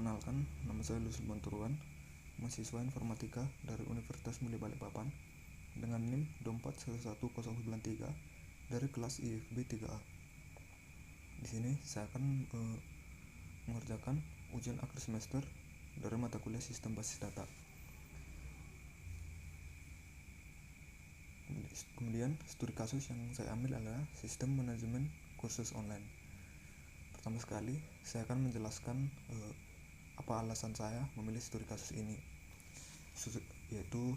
Perkenalkan, nama saya Lusul Banturuan, mahasiswa informatika dari Universitas Mulia Balikpapan dengan NIM 2411093 dari kelas IFB 3A. Di sini saya akan mengerjakan ujian akhir semester dari mata kuliah Sistem Basis Data. Kemudian studi kasus yang saya ambil adalah Sistem Manajemen Kursus Online. Pertama sekali, saya akan menjelaskan apa alasan saya memilih studi kasus ini, yaitu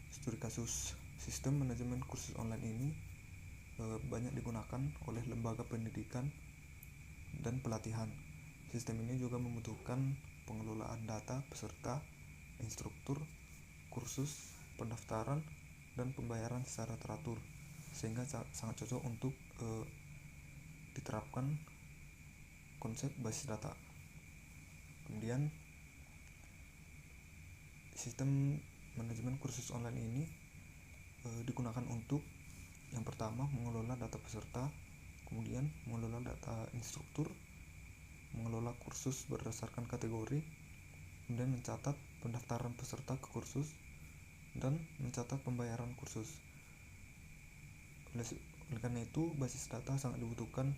studi kasus Sistem Manajemen Kursus Online ini banyak digunakan oleh lembaga pendidikan dan pelatihan. Sistem ini juga membutuhkan pengelolaan data peserta, instruktur, kursus, pendaftaran, dan pembayaran secara teratur, sehingga sangat cocok untuk diterapkan konsep basis data. Kemudian sistem manajemen kursus online ini digunakan untuk yang pertama mengelola data peserta, kemudian mengelola data instruktur, mengelola kursus berdasarkan kategori, kemudian mencatat pendaftaran peserta ke kursus, dan mencatat pembayaran kursus. Oleh karena itu, basis data sangat dibutuhkan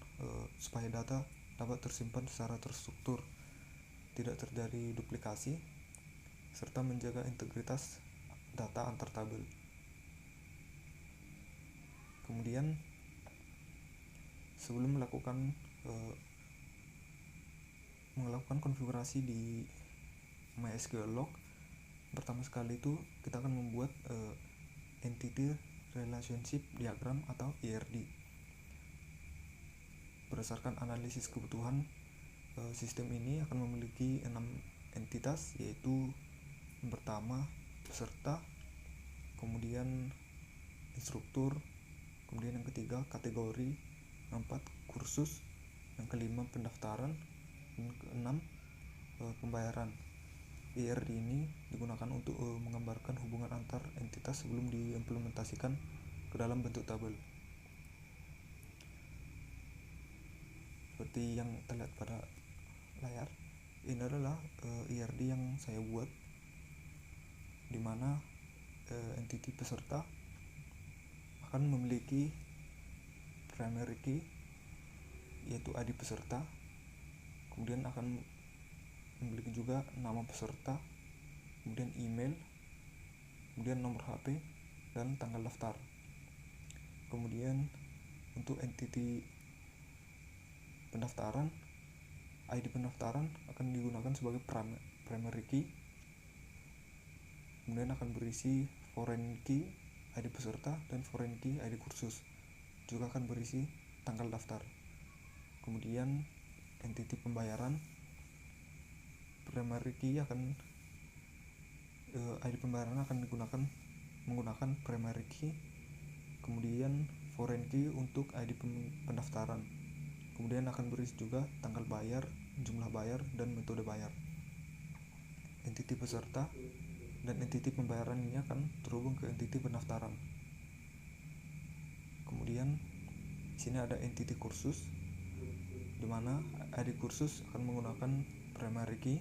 supaya data dapat tersimpan secara terstruktur, tidak terjadi duplikasi, serta menjaga integritas data antar tabel. Kemudian, sebelum melakukan konfigurasi di MySQL Log, pertama sekali itu kita akan membuat Entity Relationship Diagram atau ERD. Berdasarkan analisis kebutuhan, sistem ini akan memiliki 6 entitas, yaitu yang pertama peserta, kemudian instruktur, kemudian yang ketiga kategori, yang keempat kursus, yang kelima pendaftaran, dan keenam pembayaran. ERD ini digunakan untuk menggambarkan hubungan antar entitas sebelum diimplementasikan ke dalam bentuk tabel. Seperti yang terlihat pada layar, ini adalah ERD yang saya buat, di mana entity peserta akan memiliki primary key, yaitu ID peserta, kemudian akan memiliki juga nama peserta, kemudian email, kemudian nomor HP, dan tanggal daftar. Kemudian untuk entity pendaftaran, ID pendaftaran akan digunakan sebagai primary key, kemudian akan berisi foreign key ID peserta dan foreign key ID kursus, juga akan berisi tanggal daftar. Kemudian entity pembayaran, primary key akan ID pembayaran akan menggunakan primary key, kemudian foreign key untuk ID pendaftaran, kemudian akan berisi juga tanggal bayar, jumlah bayar, dan metode bayar. Entity peserta dan entity pembayaran ini akan terhubung ke entity pendaftaran. Kemudian di sini ada entity kursus, di mana ID kursus akan menggunakan primary key,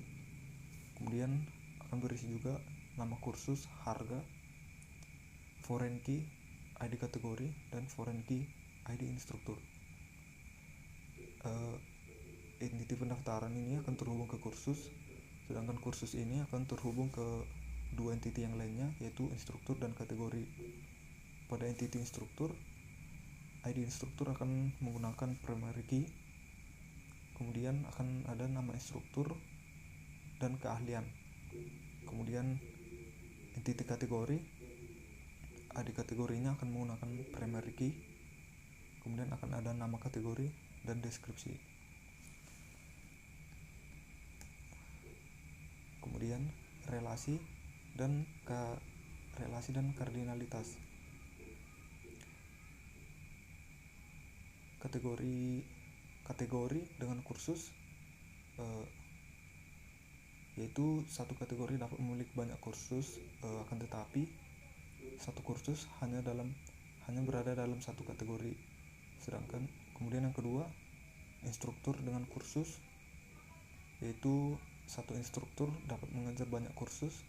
kemudian akan berisi juga nama kursus, harga, foreign key ID kategori, dan foreign key ID instruktur. Entity pendaftaran ini akan terhubung ke kursus, sedangkan kursus ini akan terhubung ke dua entity yang lainnya, yaitu instruktur dan kategori. Pada entity instruktur, ID instruktur akan menggunakan primary key, kemudian akan ada nama instruktur dan keahlian. Kemudian entity kategori, ID kategorinya akan menggunakan primary key, kemudian akan ada nama kategori dan deskripsi. Kemudian relasi dan kardinalitas. Kategori dengan kursus, yaitu satu kategori dapat memiliki banyak kursus, akan tetapi satu kursus hanya berada dalam satu kategori. Kemudian yang kedua, instruktur dengan kursus, yaitu satu instruktur dapat mengajar banyak kursus,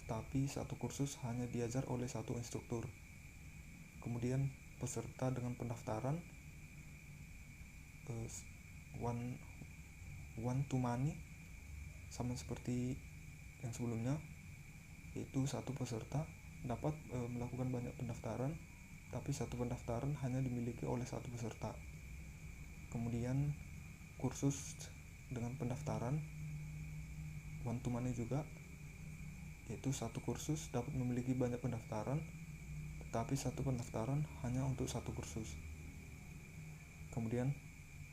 tetapi satu kursus hanya diajar oleh satu instruktur. Kemudian peserta dengan pendaftaran one to many, sama seperti yang sebelumnya, yaitu satu peserta dapat melakukan banyak pendaftaran, tapi satu pendaftaran hanya dimiliki oleh satu peserta. Kemudian kursus dengan pendaftaran one to many juga, yaitu satu kursus dapat memiliki banyak pendaftaran, tetapi satu pendaftaran hanya untuk satu kursus. Kemudian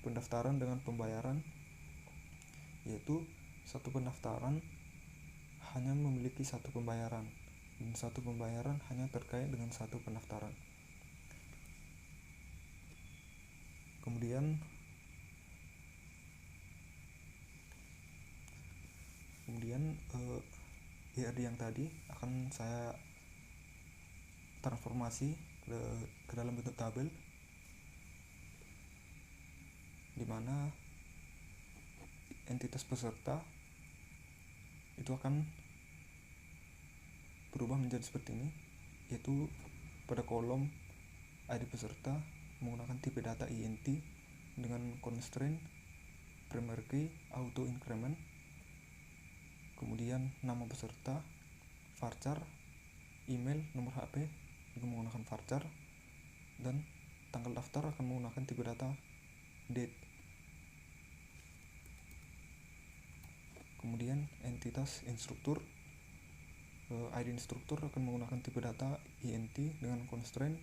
pendaftaran dengan pembayaran, yaitu satu pendaftaran hanya memiliki satu pembayaran, dan satu pembayaran hanya terkait dengan satu pendaftaran. Kemudian IRD yang tadi akan saya transformasi ke dalam bentuk tabel, di mana entitas peserta itu akan berubah menjadi seperti ini, yaitu pada kolom ID peserta menggunakan tipe data int dengan constraint primary key auto increment. Kemudian nama peserta varchar, email, nomor HP juga menggunakan varchar, dan tanggal daftar akan menggunakan tipe data date. Kemudian entitas instruktur, ID instruktur akan menggunakan tipe data int dengan constraint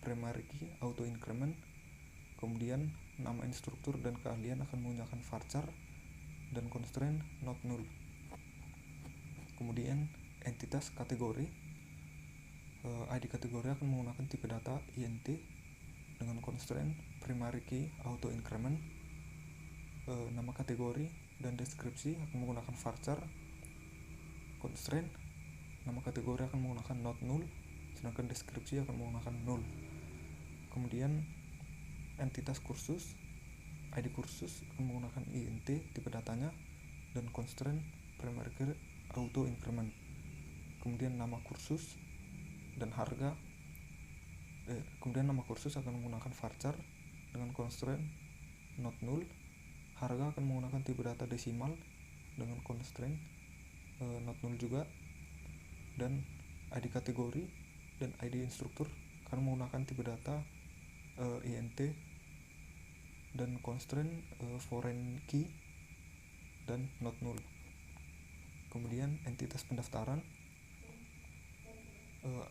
primary key auto increment. Kemudian nama instruktur dan keahlian akan menggunakan varchar dan constraint not null. Kemudian entitas kategori, ID kategori akan menggunakan tipe data int dengan constraint primary key auto increment. Nama kategori dan deskripsi akan menggunakan varchar, constraint nama kategori akan menggunakan not null, sedangkan deskripsi akan menggunakan null. Kemudian entitas kursus, ID kursus akan menggunakan int tipe datanya dan constraint primary key auto increment. Kemudian nama kursus dan harga, kemudian nama kursus akan menggunakan varchar dengan constraint not null. Harga akan menggunakan tipe data desimal dengan constraint not null juga, dan ID kategori dan ID instruktur akan menggunakan tipe data int dan constraint foreign key dan not null. Kemudian entitas pendaftaran,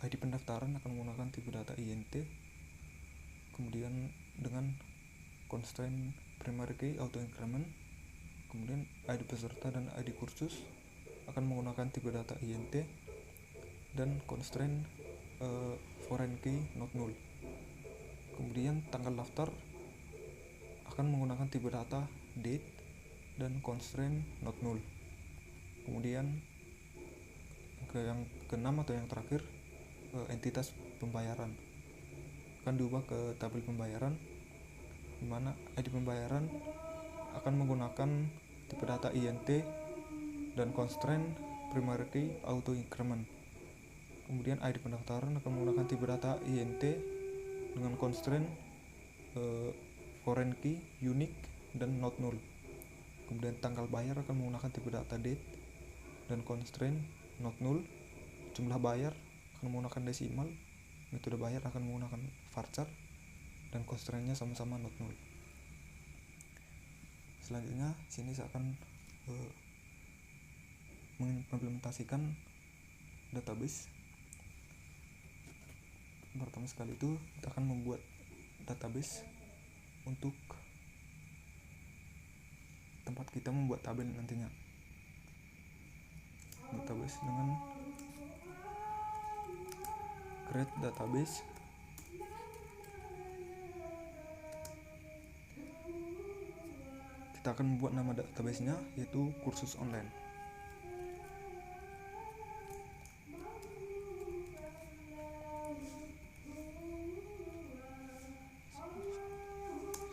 ID pendaftaran akan menggunakan tipe data int, kemudian dengan constraint primary key auto increment. Kemudian ID peserta dan ID kursus akan menggunakan tipe data int dan constraint foreign key not null. Kemudian tanggal daftar akan menggunakan tipe data date dan constraint not null. Kemudian yang keenam atau yang terakhir, entitas pembayaran akan diubah ke tabel pembayaran, di mana ID pembayaran akan menggunakan tipe data int dan constraint primary key auto increment. Kemudian ID pendaftaran akan menggunakan tipe data int dengan constraint foreign key unique dan not null. Kemudian tanggal bayar akan menggunakan tipe data date dan constraint not null. Jumlah bayar akan menggunakan desimal. Metode bayar akan menggunakan varchar dan constraintnya sama-sama not null. Selanjutnya sini saya akan mengimplementasikan database. Pertama sekali itu kita akan membuat database untuk tempat kita membuat tabel nantinya. Database dengan create database. Kita akan membuat nama database-nya yaitu kursus online.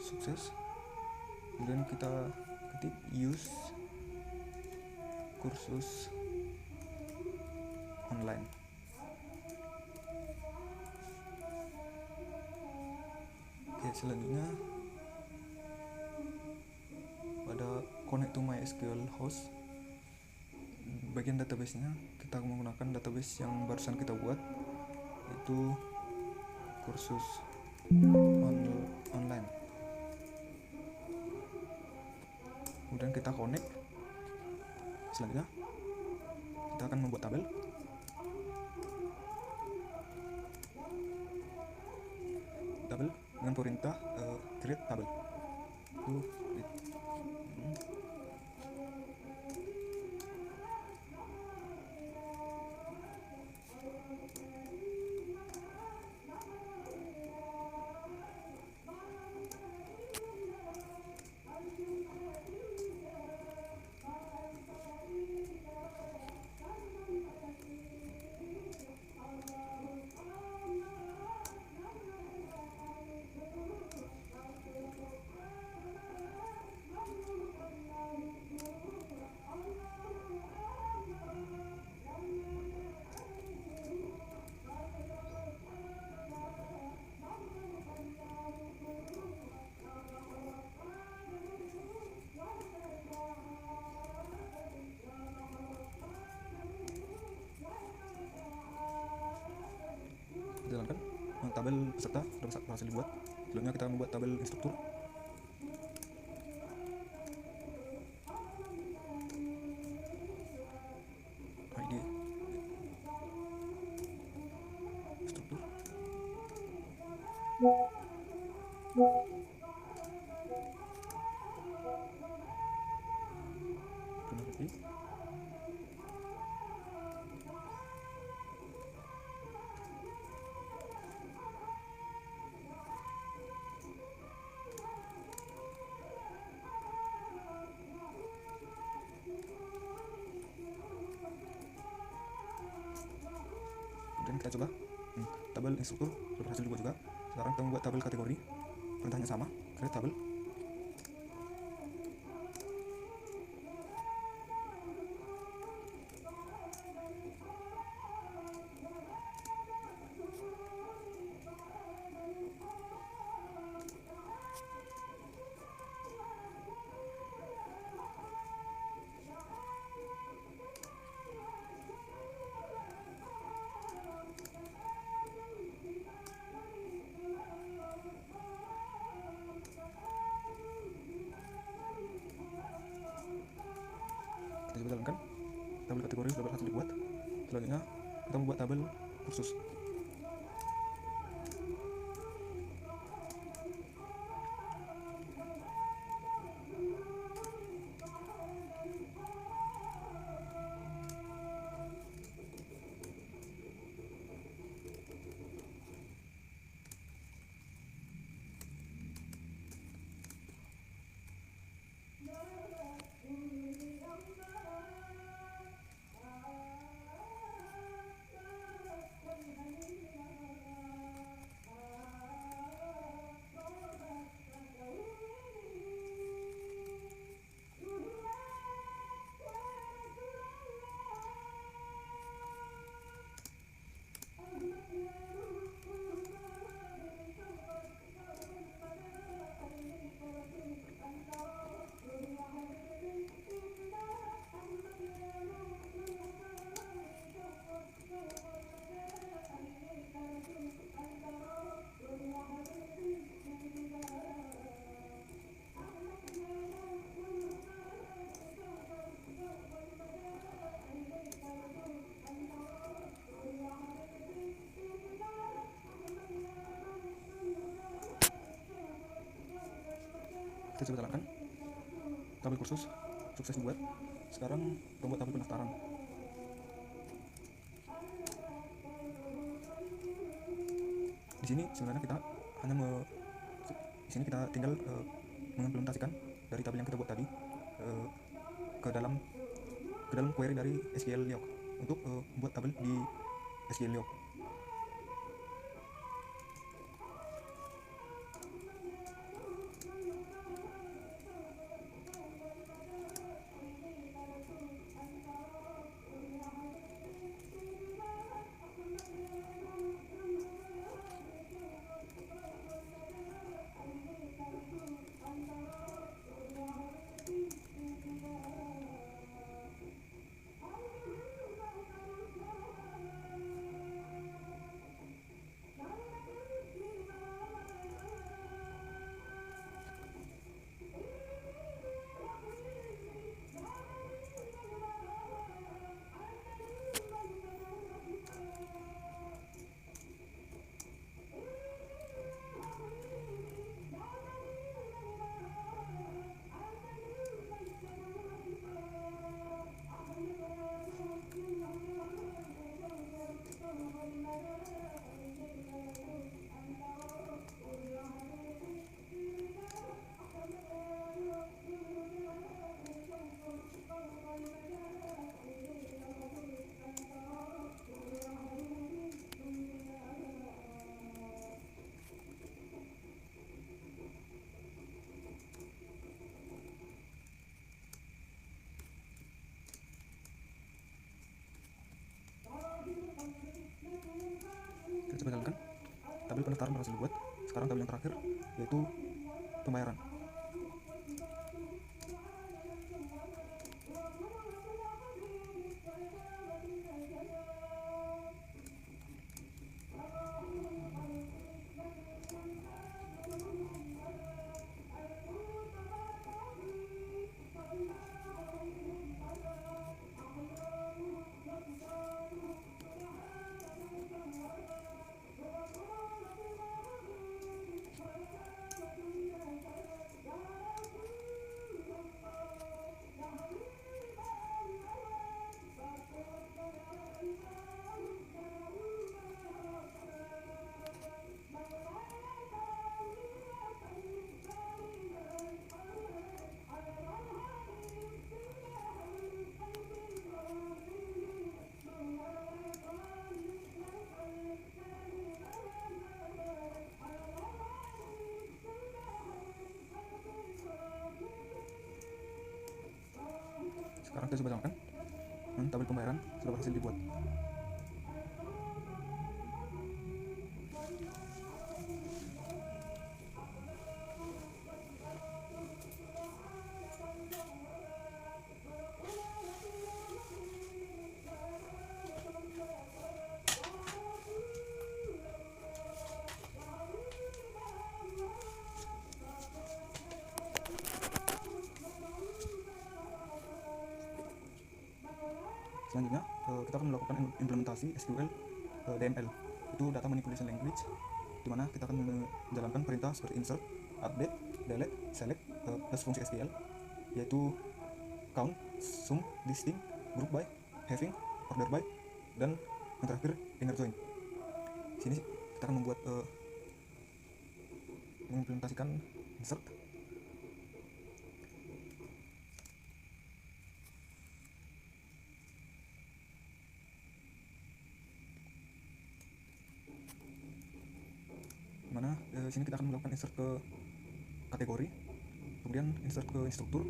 Sukses. Kemudian kita ketik use kursus online. Oke, selanjutnya pada connect to MySQL host, bagian database-nya kita menggunakan database yang barusan kita buat, yaitu kursus online. Kemudian kita connect. Selanjutnya kita akan membuat tabel. Dengan perintah create tabel. Jalankan. Tabel peserta sudah berhasil dibuat. Selanjutnya kita membuat tabel instruktur. ID instruktur. Kemudian kita coba tabel instruktur sudah berhasil dibuat juga. Sekarang kita membuat tabel kategori, perintahnya sama, create tabel. Kita coba jalankan. Tabel kategori sudah berhasil dibuat. Selanjutnya kita membuat tabel kursus. Kita coba jalankan. Tabel kursus sukses dibuat. Sekarang kita buat tabel pendaftaran. Di sini sebenarnya kita di sini kita tinggal mengimplementasikan dari tabel yang kita buat tadi ke dalam query dari SQL Yoke untuk membuat tabel di SQL Yoke. coba jalankan. Tabel pendaftaran berhasil dibuat. Sekarang tabel yang terakhir yaitu pembayaran. Sekarang kita coba jalankan. Tabel pembayaran sudah berhasil dibuat. Selanjutnya kita akan melakukan implementasi SQL DML, itu Data Manipulation Language, di mana kita akan menjalankan perintah seperti insert, update, delete, select, plus fungsi SQL, yaitu count, sum, listing, group by, having, order by, dan yang terakhir inner join. Sini kita akan membuat mengimplementasikan insert. Mana sini kita akan melakukan insert ke kategori, kemudian insert ke instruktur,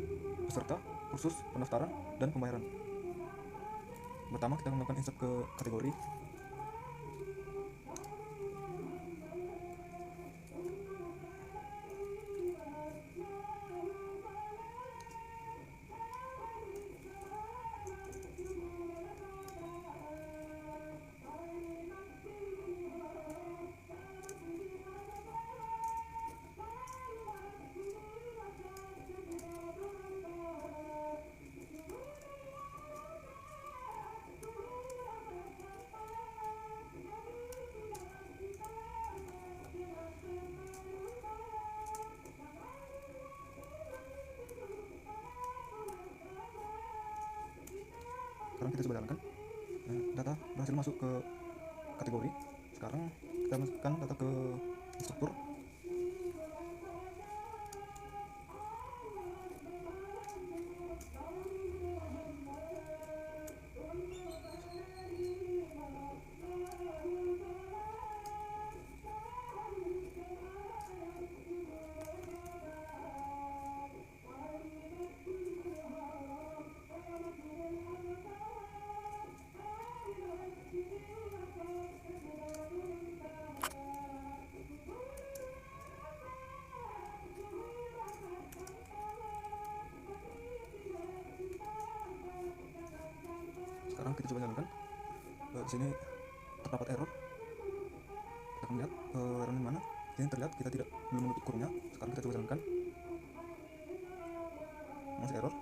peserta, kursus, pendaftaran, dan pembayaran. Pertama kita akan melakukan insert ke kategori. Sekarang kita coba jalankan. Data berhasil masuk ke kategori. Sekarang kita masukkan data ke instruktur. Sekarang kita coba jalankan. Di sini terdapat error. Kita akan lihat error di mana. Di sini terlihat kita belum menutup kurungnya. Sekarang kita coba jalankan. Masih error.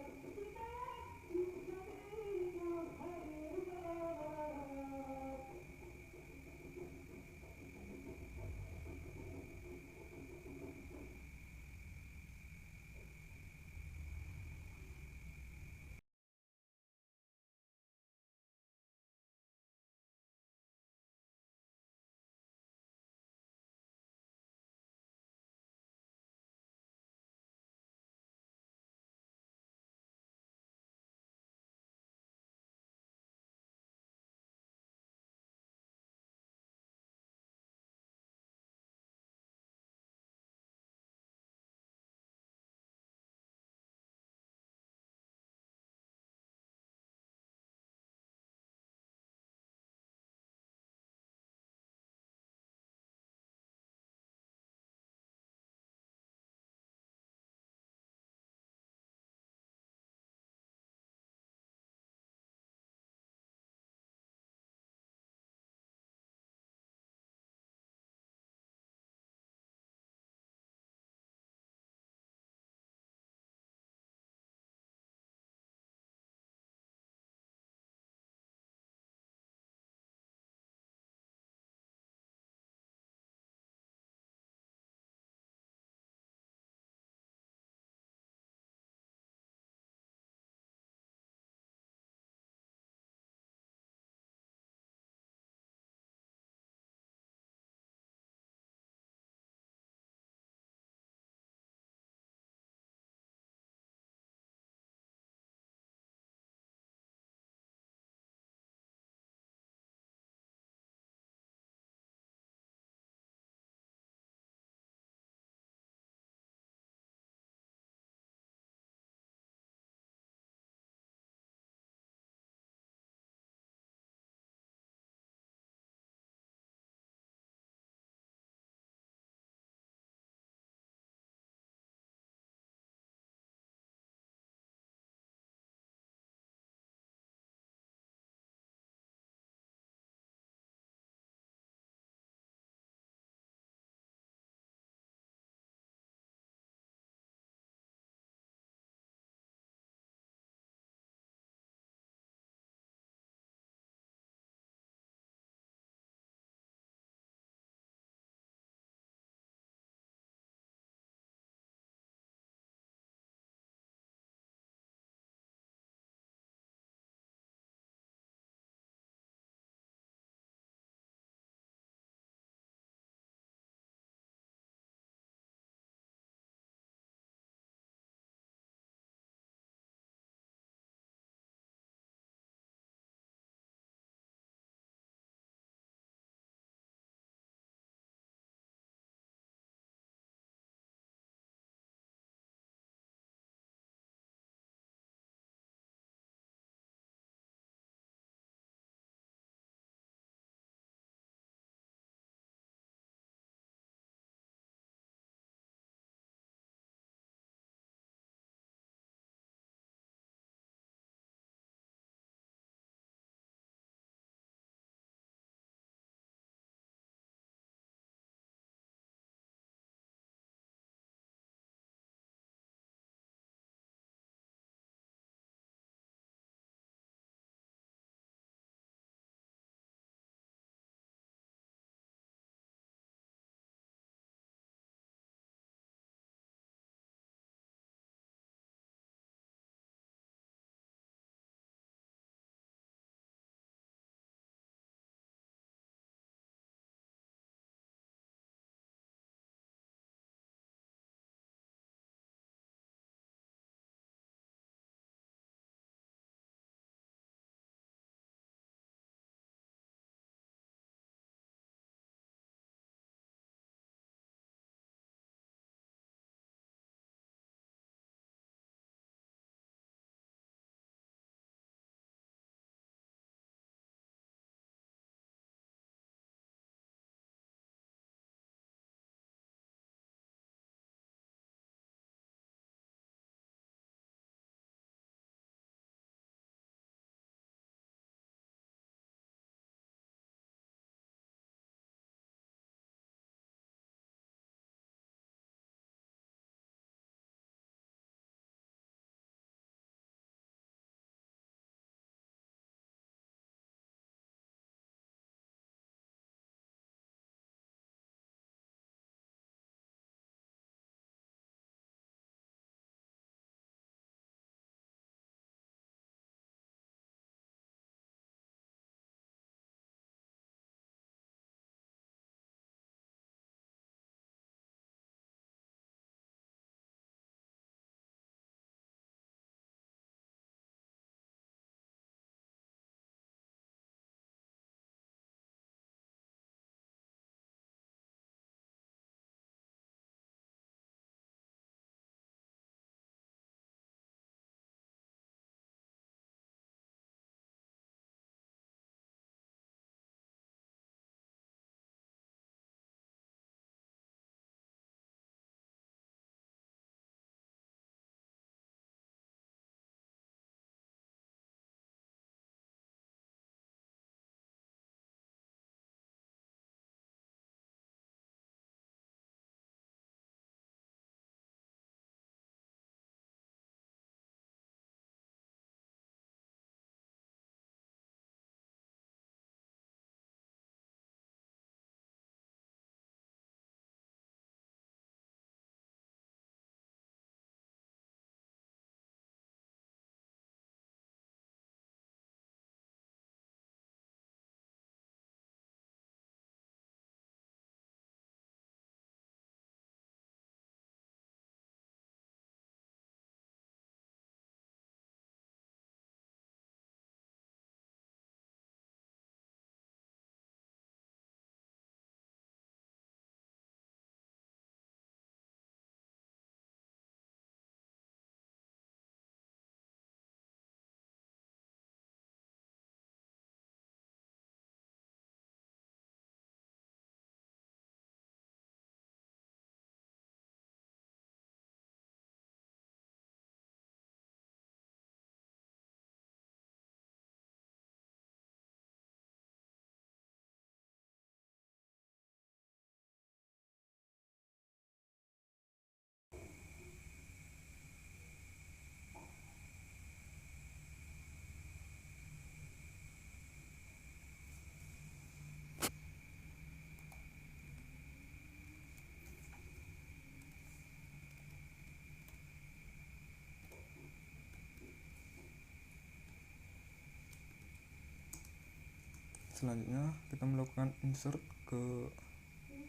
Selanjutnya kita melakukan insert ke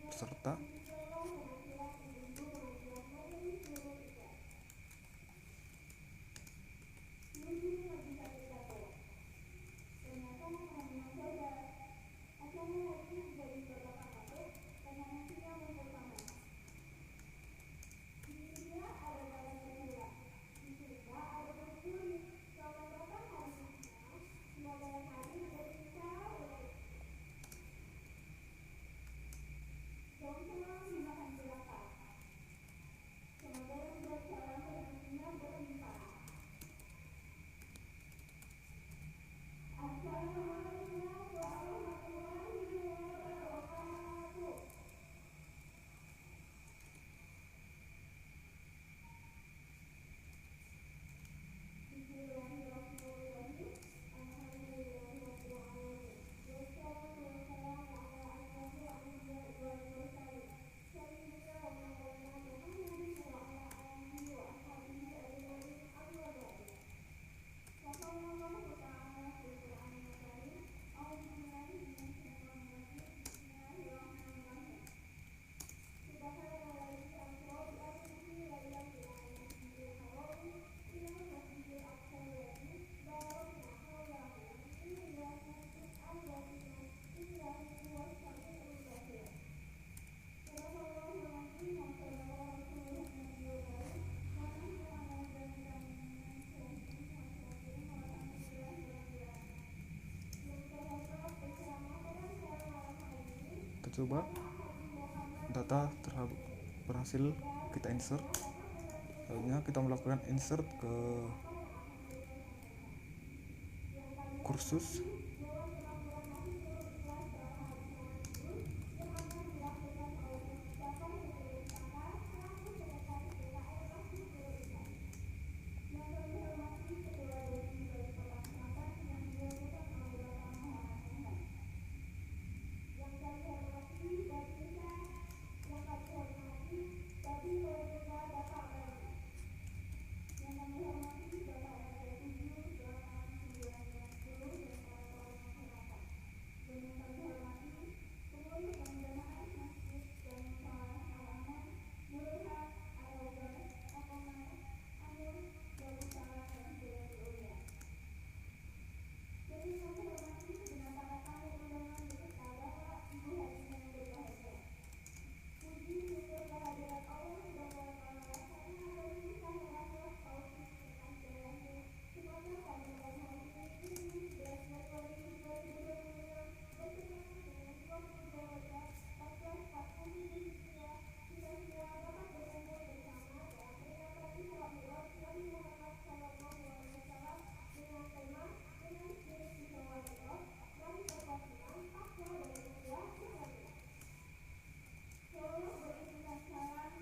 peserta. Kita coba data berhasil kita insert. Selanjutnya kita melakukan insert ke kursus.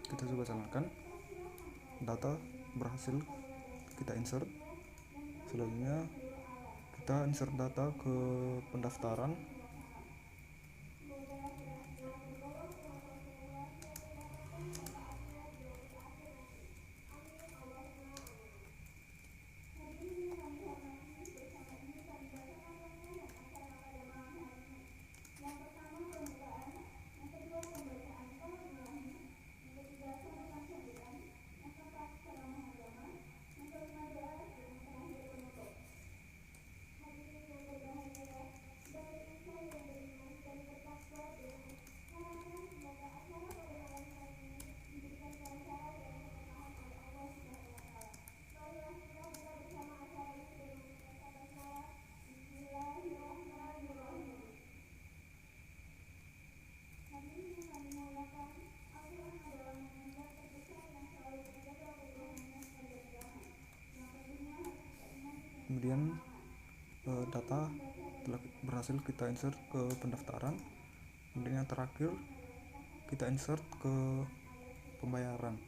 Kita coba jalankan. Data berhasil kita insert. Selanjutnya kita insert data ke pendaftaran. Kemudian data telah berhasil kita insert ke pendaftaran. Kemudian yang terakhir kita insert ke pembayaran.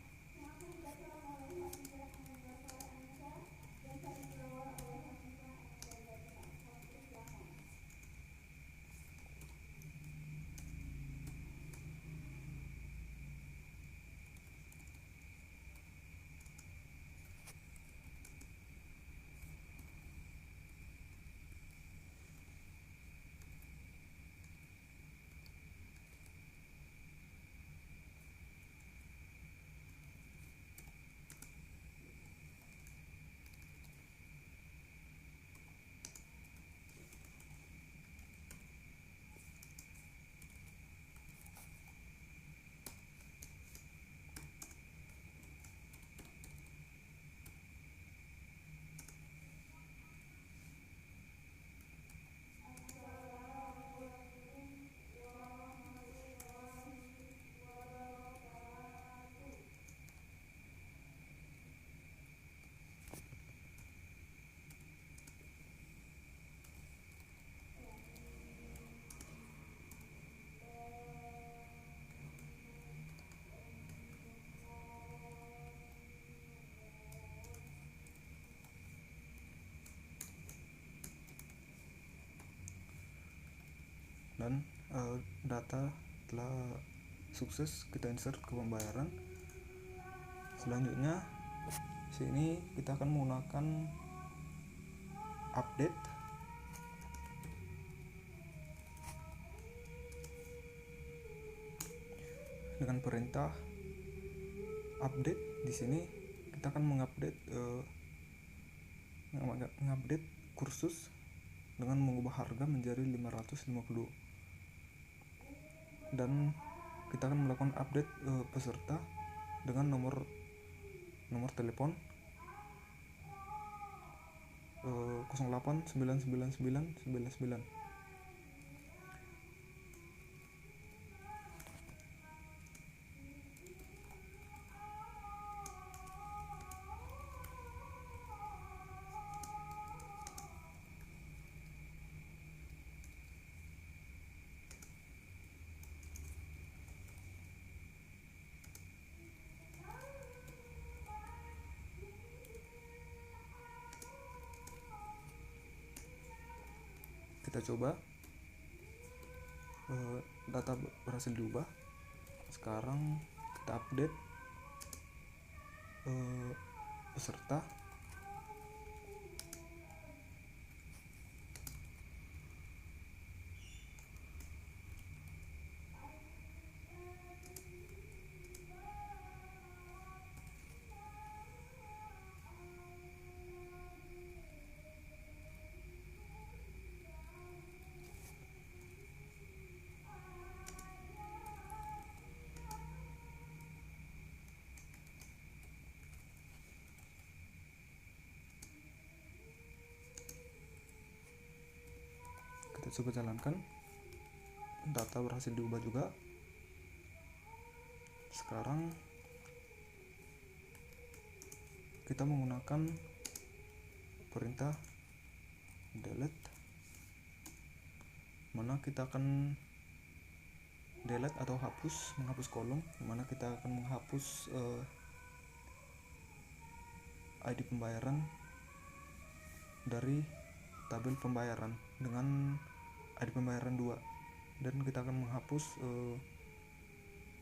dan data telah sukses kita insert ke pembayaran. Selanjutnya sini kita akan menggunakan update dengan perintah update. Di sini kita akan mengupdate kursus dengan mengubah harga menjadi 550, dan kita akan melakukan update peserta dengan nomor telepon 08999999. Kita coba, data berhasil diubah. Sekarang kita update peserta. Kita coba jalankan, data berhasil diubah juga. Sekarang kita menggunakan perintah delete, mana kita akan delete atau menghapus kolom, mana kita akan menghapus ID pembayaran dari tabel pembayaran dengan ID pembayaran 2, dan kita akan menghapus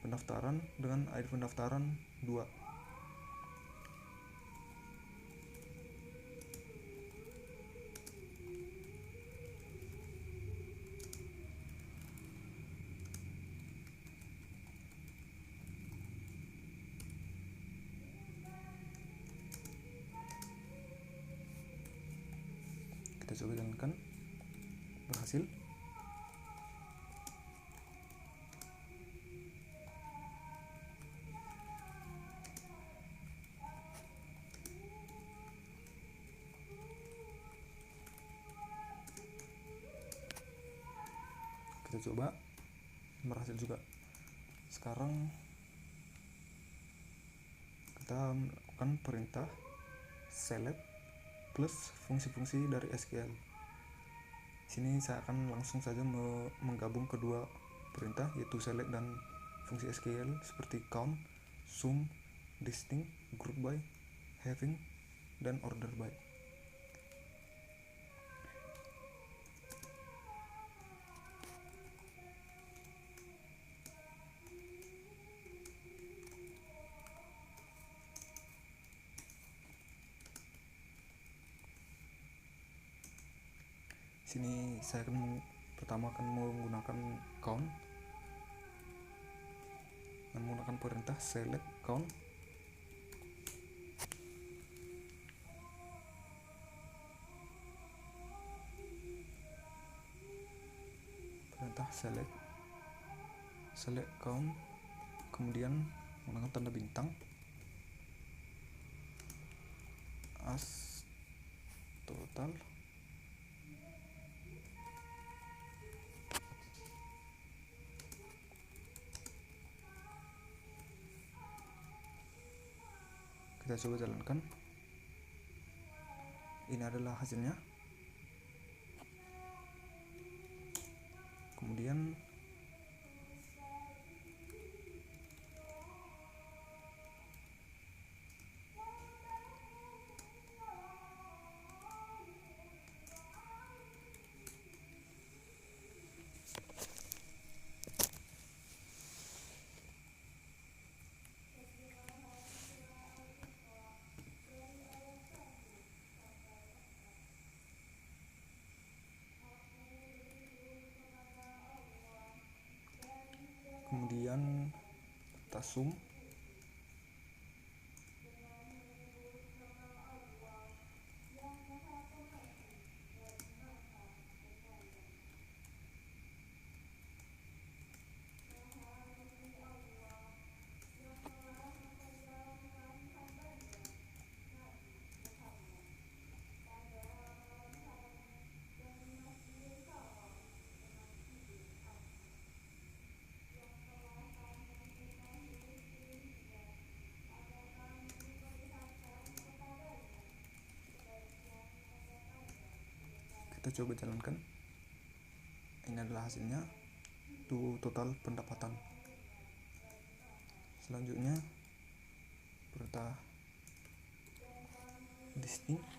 pendaftaran dengan ID pendaftaran 2. Kita coba jalankan, berhasil. Kita coba, berhasil juga. Sekarang kita melakukan perintah select plus fungsi-fungsi dari SQL. Sini saya akan langsung saja menggabung kedua perintah, yaitu select dan fungsi SQL seperti count, sum, distinct, group by, having, dan order by. Sini saya pertama akan menggunakan count dan menggunakan perintah select count. Perintah select count, kemudian menggunakan tanda bintang as total. Kita coba jalankan. Ini adalah hasilnya. Kemudian kita zoom. Kita coba jalankan. Ini adalah hasilnya, itu total pendapatan. Selanjutnya kita listing.